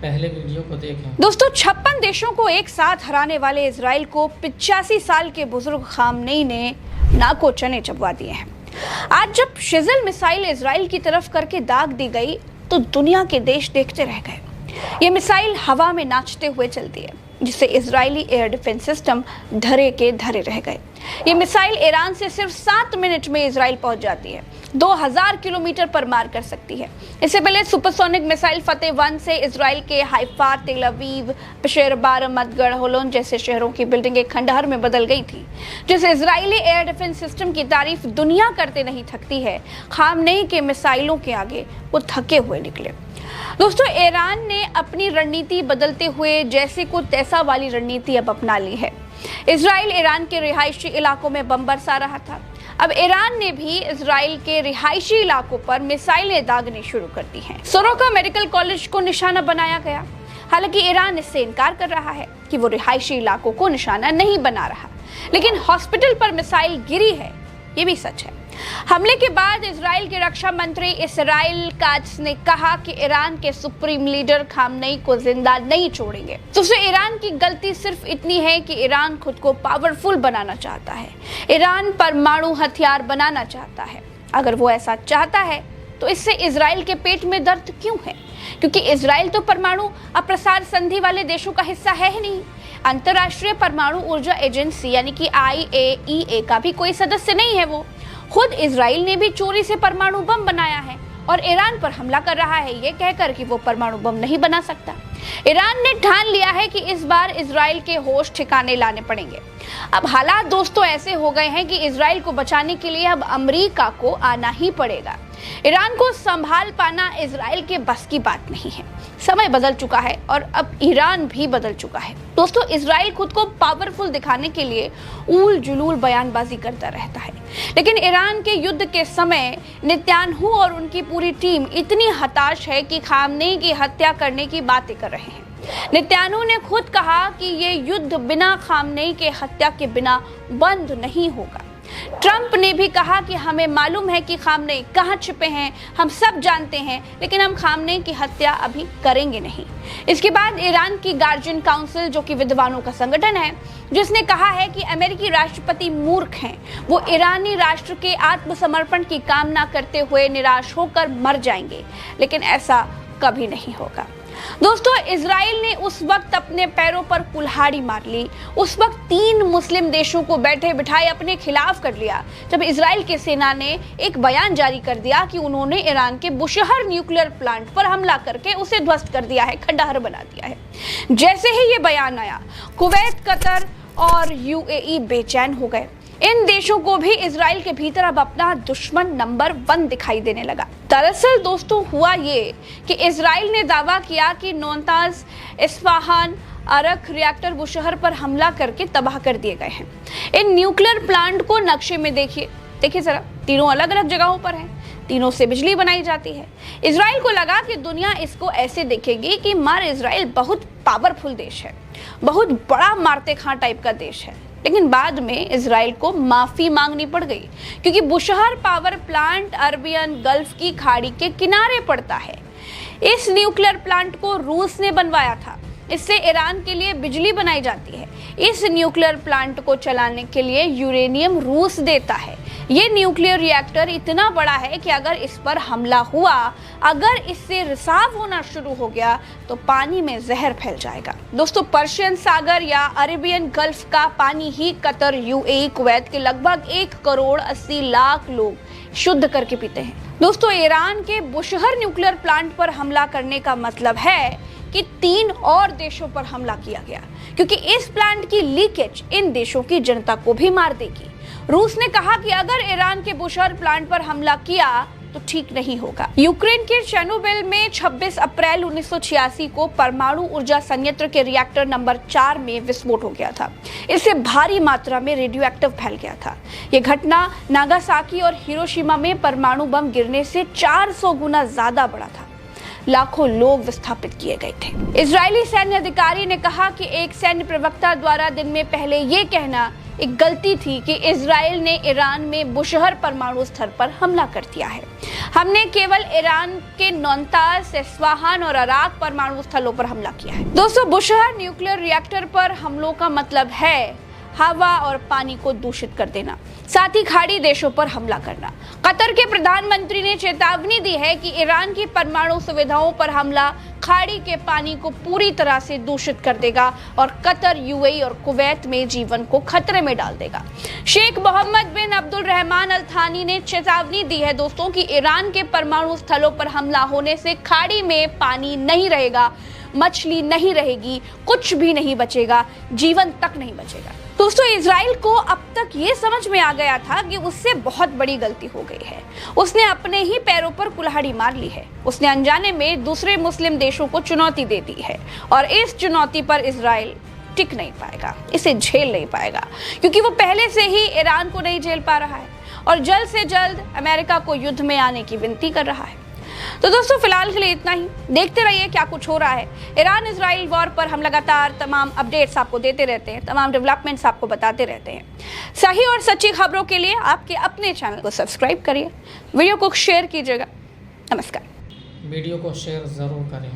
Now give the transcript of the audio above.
पहले वीडियो को देखें। दोस्तों 56 देशों को एक साथ हराने वाले इजराइल को 85 साल के बुजुर्ग खामनेई ने नाको चने चबवा दिए हैं। आज जब शिजल मिसाइल इजराइल की तरफ करके दाग दी गई तो दुनिया के देश देखते रह गए। ये मिसाइल हवा में नाचते हुए चलती है, जिससे इजरायली एयर डिफेंस सिस्टम धरे के धरे रह गए। ये मिसाइल ईरान से सिर्फ 7 मिनट में इजराइल पहुंच जाती है, 2000 किलोमीटर पर मार कर सकती है। इससे पहले सुपरसोनिक मिसाइल फतेह 1 से इजराइल के हाइफा, तेल अवीव, पेशेरबार, मदगढ़, होलोन जैसे शहरों की बिल्डिंगें खंडहर में बदल गई थी। जिस इजरायली एयर डिफेंस सिस्टम की तारीफ दुनिया करते नहीं थकती है, खामनेई के मिसाइलों के आगे वो थके हुए निकले। दोस्तों ईरान ने अपनी रणनीति बदलते हुए जैसे को तैसा वाली रणनीति अब अपना ली है। इजराइल ईरान के रिहायशी इलाकों में बम बरसा रहा था। अब ईरान ने भी इजराइल के रिहायशी इलाकों पर मिसाइलें दागनी शुरू कर दी हैं। सोरोका मेडिकल कॉलेज को निशाना बनाया गया। हालांकि ईरान इससे इनकार कर रहा है कि वो रिहायशी इलाकों को निशाना नहीं बना रहा, लेकिन हॉस्पिटल पर मिसाइल गिरी है, ये भी सच है। हमले के बाद इजराइल के रक्षा मंत्री इसराइल काट्ज ने कहा कि ईरान के सुप्रीम लीडर खामनेई को जिंदा नहीं छोड़ेंगे। तो ईरान की गलती सिर्फ इतनी है कि ईरान खुद को पावरफुल बनाना चाहता है। ईरान परमाणु हथियार बनाना चाहता है। अगर वो ऐसा चाहता है तो इससे इजराइल के पेट में दर्द क्यों है? क्योंकि इजराइल तो परमाणु अप्रसार संधि वाले देशों का हिस्सा है ही नहीं। अंतर्राष्ट्रीय परमाणु ऊर्जा एजेंसी यानी कि IAEA का भी कोई सदस्य नहीं है। वो खुद इजराइल ने भी चोरी से परमाणु बम बनाया है और ईरान पर हमला कर रहा है ये कहकर कि वो परमाणु बम नहीं बना सकता। ईरान ने ठान लिया है कि इस बार इजराइल के होश ठिकाने लाने पड़ेंगे। अब हालात दोस्तों ऐसे हो गए हैं कि इजराइल को बचाने के लिए अब अमेरिका को आना ही पड़ेगा। ईरान को संभाल पाना इजराइल के बस की बात नहीं है। समय बदल चुका है और अब ईरान भी बदल चुका है। दोस्तों इजराइल खुद को पावरफुल दिखाने के लिए ऊल जुलूल बयानबाजी करता रहता है, लेकिन ईरान के युद्ध के समय नेतन्याहू और उनकी पूरी टीम इतनी हताश है कि खामनेई की हत्या करने की बातें कर रहे हैं। नेतन्याहू ने खुद कहा कि ये युद्ध बिना खामनेई के हत्या के बिना बंद नहीं होगा। ट्रंप ने भी कहा कि हमें मालूम है कि खामनेई कहाँ छिपे हैं, हम सब जानते हैं, लेकिन हम खामनेई की हत्या अभी करेंगे नहीं। इसके बाद ईरान की गार्जियन काउंसिल, जो कि विद्वानों का संगठन है, जिसने कहा है कि अमेरिकी राष्ट्रपति मूर्ख हैं, वो ईरानी राष्ट्र के आत्मसमर्पण की कामना करते हुए निराश होकर मर जाएंगे, लेकिन ऐसा कभी नहीं होगा। दोस्तों इजराइल ने उस वक्त अपने पैरों पर कुल्हाड़ी मार ली, उस वक्त 3 मुस्लिम देशों को बैठे बिठाए अपने खिलाफ कर लिया, जब इजराइल की सेना ने एक बयान जारी कर दिया कि उन्होंने ईरान के बुशहर न्यूक्लियर प्लांट पर हमला करके उसे ध्वस्त कर दिया है, खंडहर बना दिया है। जैसे ही ये बयान आया, कुवैत, कतर और UAE बेचैन हो गए। इन देशों को भी इजराइल के भीतर अब अपना दुश्मन नंबर 1 दिखाई देने लगा। दरअसल दोस्तों हुआ ये कि इजराइल ने दावा किया कि नातांज, इस्फहान, अरक रिएक्टर बुशहर पर हमला करके तबाह कर दिए गए हैं। इन न्यूक्लियर प्लांट को नक्शे में देखिए जरा, तीनों अलग अलग जगहों पर हैं, तीनों से बिजली बनाई जाती है। इजराइल को लगा कि दुनिया इसको ऐसे देखेगी कि मार इजराइल बहुत पावरफुल देश है, बहुत बड़ा मारते खां टाइप का देश है। लेकिन बाद में इजराइल को माफी मांगनी पड़ गई, क्योंकि Bushehr power plant Arabian Gulf की खाड़ी के किनारे पड़ता है। इस न्यूक्लियर प्लांट को रूस ने बनवाया था। इससे ईरान के लिए बिजली बनाई जाती है। इस न्यूक्लियर प्लांट को चलाने के लिए यूरेनियम रूस देता है। ये न्यूक्लियर रिएक्टर इतना बड़ा है कि अगर इस पर हमला हुआ, अगर इससे रिसाव होना शुरू हो गया तो पानी में जहर फैल जाएगा। दोस्तों पर्शियन सागर या अरेबियन गल्फ का पानी ही कतर, UAE, कुवैत के लगभग 1 करोड़ 80 लाख लोग शुद्ध करके पीते हैं। दोस्तों ईरान के बुशहर न्यूक्लियर प्लांट पर हमला करने का मतलब है कि 3 और देशों पर हमला किया गया, क्योंकि इस प्लांट की लीकेज इन देशों की जनता को भी मार देगी। रूस ने कहा कि अगर ईरान के बुशहर प्लांट पर हमला किया तो ठीक नहीं होगा। यूक्रेन के चेर्नोबिल में 26 अप्रैल 1986 को परमाणु ऊर्जा संयंत्र के रिएक्टर नंबर 4 में विस्फोट हो गया था। इससे भारी मात्रा में रेडियो एक्टिव फैल गया था। ये घटना नागासाकी और हिरोशिमा में परमाणु बम गिरने से 400 गुना ज्यादा बड़ा था। लाखों लोग विस्थापित किए गए थे। इजरायली सैन्य अधिकारी ने कहा कि एक सैन्य प्रवक्ता द्वारा दिन में पहले ये कहना एक गलती थी कि इजराइल ने ईरान में बुशहर परमाणु स्थल पर हमला कर दिया है। हमने केवल ईरान के नातांज, इस्फहान और अराक परमाणु स्थलों पर हमला किया है। दोस्तों, बुशहर न्यूक्लियर रिएक्टर पर हमलों का मतलब है हवा और पानी को दूषित कर देना, साथ ही खाड़ी देशों पर हमला करना। कतर के प्रधानमंत्री ने चेतावनी दी है कि ईरान की परमाणु सुविधाओं पर हमला खाड़ी के पानी को पूरी तरह से दूषित कर देगा और कतर, यूएई और कुवैत में जीवन को खतरे में डाल देगा। शेख मोहम्मद बिन अब्दुल रहमान अल थानी ने चेतावनी दी है दोस्तों कि ईरान के परमाणु स्थलों पर हमला होने से खाड़ी में पानी नहीं रहेगा, मछली नहीं रहेगी, कुछ भी नहीं बचेगा, जीवन तक नहीं बचेगा। दोस्तों, इजराइल को अब तक ये समझ में आ गया था कि उससे बहुत बड़ी गलती हो गई है। उसने अपने ही पैरों पर कुल्हाड़ी मार ली है। उसने अनजाने में दूसरे मुस्लिम देशों को चुनौती दे दी है और इस चुनौती पर इजराइल टिक नहीं पाएगा, इसे झेल नहीं पाएगा, क्योंकि वो पहले से ही ईरान को नहीं झेल पा रहा है और जल्द से जल्द अमेरिका को युद्ध में आने की विनती कर रहा है। तो दोस्तों, फिलहाल के लिए इतना ही। देखते रहिए क्या कुछ हो रहा है। ईरान इजराइल वॉर पर हम लगातार तमाम अपडेट्स आपको देते रहते हैं, तमाम डेवलपमेंट्स आपको बताते रहते हैं। सही और सच्ची खबरों के लिए आपके अपने चैनल को सब्सक्राइब करिए, वीडियो को शेयर कीजिएगा। नमस्कार। वीडियो को शेयर ज़रूर करें।